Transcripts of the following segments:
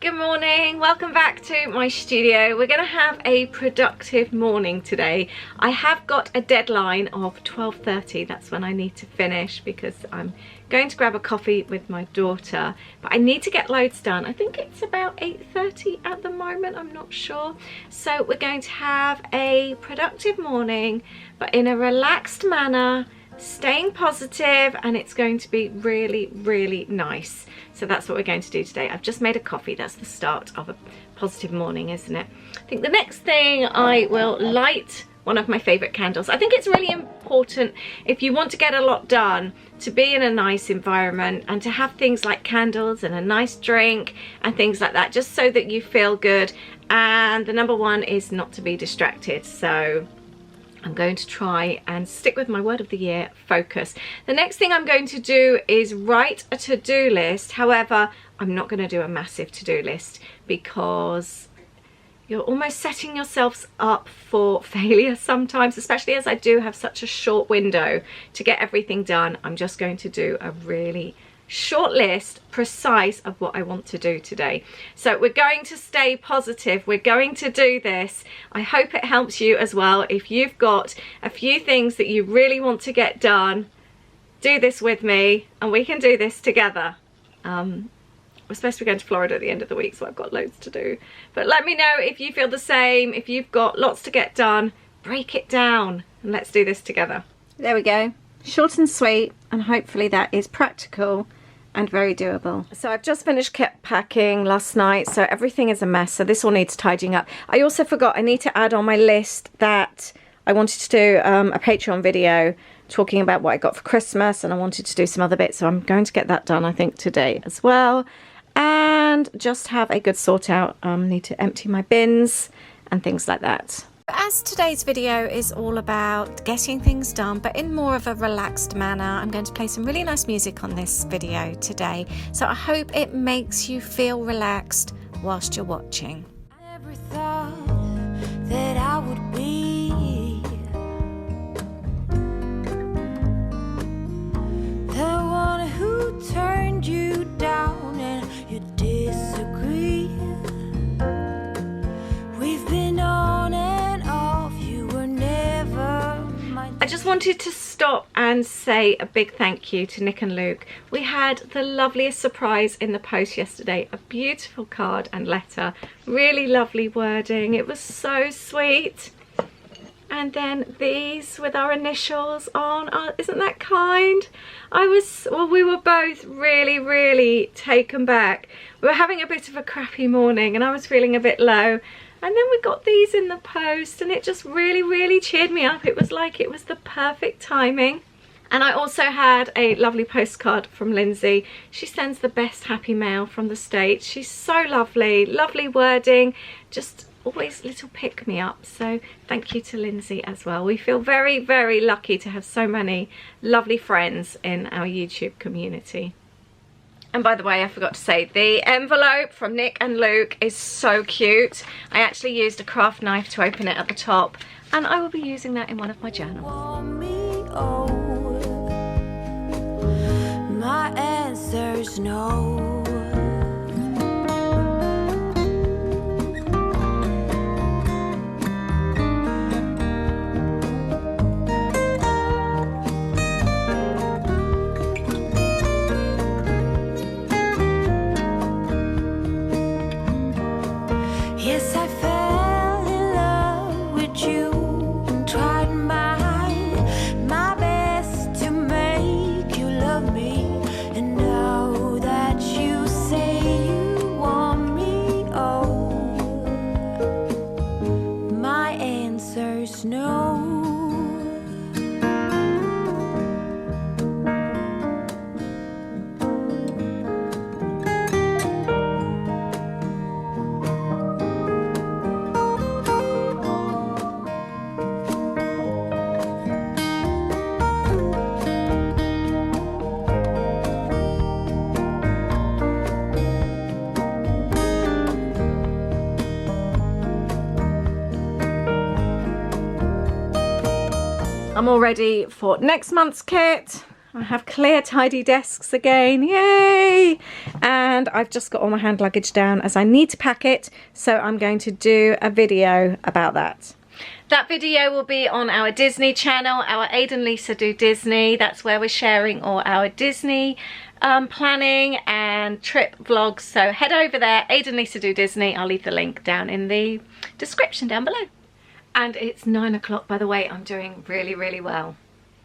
Good morning, welcome back to my studio. We're going to have a productive morning today. I have got a deadline of 12:30, that's when I need to finish because I'm going to grab a coffee with my daughter. But I need to get loads done. I think it's about 8:30 at the moment, I'm not sure. So we're going to have a productive morning, but in a relaxed manner, staying positive, and it's going to be really, really nice. So that's what we're going to do today. I've just made a coffee. That's the start of a positive morning, isn't it? I think the next thing I will light one of my favorite candles. I think it's really important if you want to get a lot done to be in a nice environment and to have things like candles and a nice drink and things like that, just so that you feel good. And the number one is not to be distracted. So I'm going to try and stick with my word of the year, focus. The next thing I'm going to do is write a to-do list. However, I'm not going to do a massive to-do list because you're almost setting yourselves up for failure sometimes, especially as I do have such a short window to get everything done. I'm just going to do a really short list, precise, of what I want to do today. So we're going to stay positive. We're going to do this. I hope it helps you as well. If you've got a few things that you really want to get done, do this with me and we can do this together. We're supposed to be going to Florida at the end of the week, so I've got loads to do. But let me know if you feel the same. If you've got lots to get done, break it down and let's do this together. There we go. Short and sweet, and hopefully that is practical and very doable. So I've just finished packing last night, so everything is a mess, so this all needs tidying up. I also forgot I need to add on my list that I wanted to do a Patreon video talking about what I got for Christmas, and I wanted to do some other bits, so I'm going to get that done I think today as well. And just have a good sort out. Need to empty my bins and things like that. As today's video is all about getting things done, but in more of a relaxed manner, I'm going to play some really nice music on this video today. So I hope it makes you feel relaxed whilst you're watching. I never thought that I would be the one who turned you down and you disagree. We've been on and off, you were never mine. I just wanted to stop and say a big thank you to Nick and Luke. We had the loveliest surprise in the post yesterday, a beautiful card and letter, really lovely wording, it was so sweet. And then these with our initials on, isn't that kind? We were both really, really taken back. We were having a bit of a crappy morning and I was feeling a bit low. And then we got these in the post and it just really, really cheered me up. It was like it was the perfect timing. And I also had a lovely postcard from Lindsay. She sends the best happy mail from the States. She's so lovely, lovely wording, just always little pick-me-up. So thank you to Lindsay as well. We feel very, very lucky to have so many lovely friends in our YouTube community. And by the way, I forgot to say, the envelope from Nick and Luke is so cute. I actually used a craft knife to open it at the top, and I will be using that in one of my journals. My answer's no. I'm all ready for next month's kit. I have clear, tidy desks again. Yay! And I've just got all my hand luggage down as I need to pack it. So I'm going to do a video about that. That video will be on our Disney channel, our Aid and Lisa Do Disney. That's where we're sharing all our Disney planning and trip vlogs. So head over there, Aid and Lisa Do Disney. I'll leave the link down in the description down below. And it's 9 o'clock, by the way. I'm doing really, really well.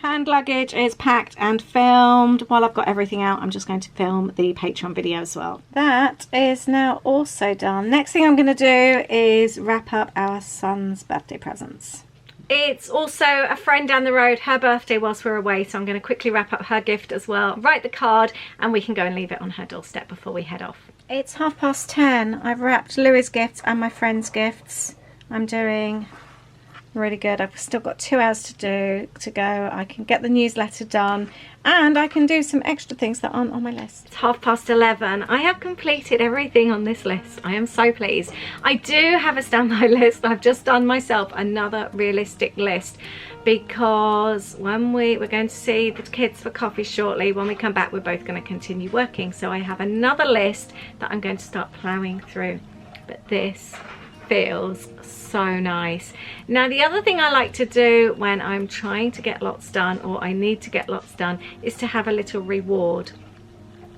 Hand luggage is packed and filmed. While I've got everything out, I'm just going to film the Patreon video as well. That is now also done. Next thing I'm going to do is wrap up our son's birthday presents. It's also a friend down the road, her birthday whilst we're away, so I'm going to quickly wrap up her gift as well, write the card, and we can go and leave it on her doorstep before we head off. It's 10:30. I've wrapped Louis' gifts and my friend's gifts. I'm doing really good. I've still got 2 hours to go. I can get the newsletter done and I can do some extra things that aren't on my list. It's 11:30. I have completed everything on this list. I am so pleased. I do have a standby list. I've just done myself another realistic list because when we're going to see the kids for coffee shortly. When we come back, we're both going to continue working. So I have another list that I'm going to start plowing through. But this feels so nice. Now the other thing I like to do when I'm trying to get lots done, or I need to get lots done, is to have a little reward.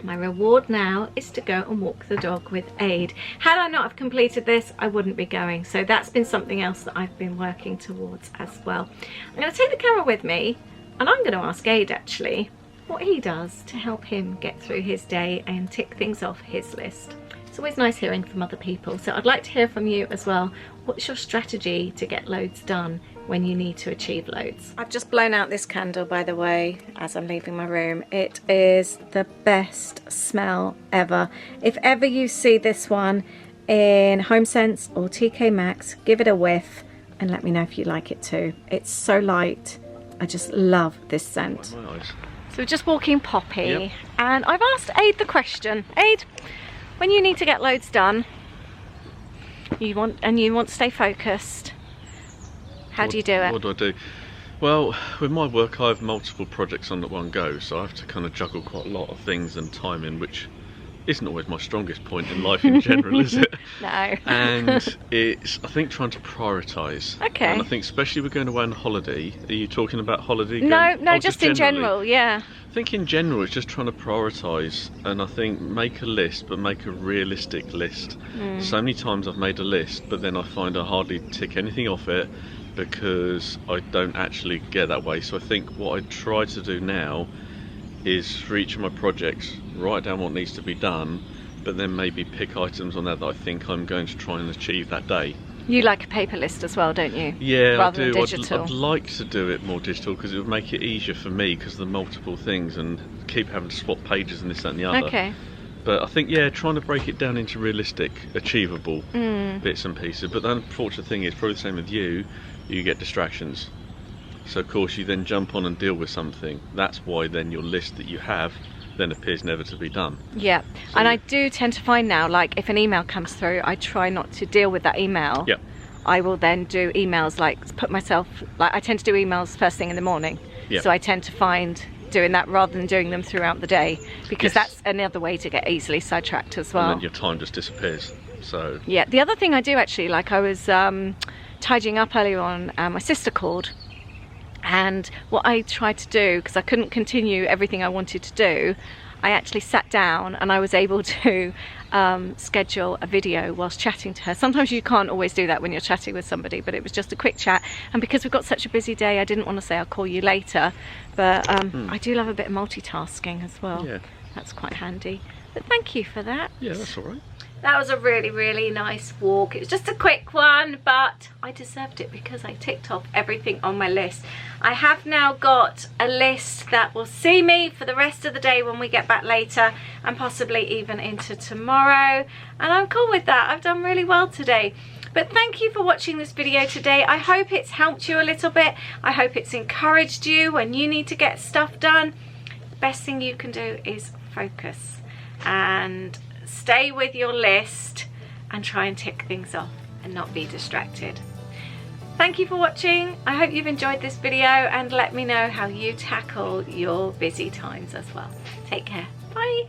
My reward now is to go and walk the dog with Aid. Had I not have completed this, I wouldn't be going. So that's been something else that I've been working towards as well. I'm going to take the camera with me and I'm going to ask Aid actually what he does to help him get through his day and tick things off his list. It's always nice hearing from other people, so I'd like to hear from you as well. What's your strategy to get loads done when you need to achieve loads? I've just blown out this candle, by the way, as I'm leaving my room. It is the best smell ever. If ever you see this one in HomeSense or TK Maxx, give it a whiff and let me know if you like it too. It's so light. I just love this scent. So we're just walking Poppy, and I've asked Aid the question. Aid, when you need to get loads done, you want to stay focused, how do you do it? What do I do? Well, with my work I have multiple projects on at one go, so I have to kind of juggle quite a lot of things and timing, which isn't always my strongest point in life in general, is it? No. And it's, I think, trying to prioritise. Okay. And I think especially we're going away on holiday. Are you talking about holiday? No, just in general, yeah. I think in general it's just trying to prioritise, and I think make a list, but make a realistic list. So many times I've made a list, but then I find I hardly tick anything off it because I don't actually get that way. So I think what I try to do now is for each of my projects, write down what needs to be done, but then maybe pick items on that that I think I'm going to try and achieve that day. You like a paper list as well, don't you? Yeah, rather I do. Than digital. I'd like to do it more digital because it would make it easier for me because of the multiple things and keep having to swap pages and this, that and the other. Okay. But I think, yeah, trying to break it down into realistic, achievable bits and pieces. But the unfortunate thing is, probably the same with you, you get distractions. So of course you then jump on and deal with something. That's why then your list that you have then appears never to be done. Yeah, so, and I do tend to find now, like if an email comes through, I try not to deal with that email. Yeah. I will then do emails, like put myself, like I tend to do emails first thing in the morning. Yeah. So I tend to find doing that rather than doing them throughout the day, because that's another way to get easily sidetracked as well. And then your time just disappears. So yeah, the other thing I do actually, like I was tidying up earlier on, my sister called. And what I tried to do, because I couldn't continue everything I wanted to do, I actually sat down and I was able to schedule a video whilst chatting to her. Sometimes you can't always do that when you're chatting with somebody, but it was just a quick chat. And because we've got such a busy day, I didn't want to say I'll call you later. But I do love a bit of multitasking as well. Yeah. That's quite handy. But thank you for that. Yeah, that's all right. That was a really, really nice walk. It was just a quick one, but I deserved it because I ticked off everything on my list. I have now got a list that will see me for the rest of the day when we get back later, and possibly even into tomorrow. And I'm cool with that. I've done really well today. But thank you for watching this video today. I hope it's helped you a little bit. I hope it's encouraged you when you need to get stuff done. The best thing you can do is focus and stay with your list and try and tick things off and not be distracted. Thank you for watching. I hope you've enjoyed this video, and let me know how you tackle your busy times as well. Take care. Bye.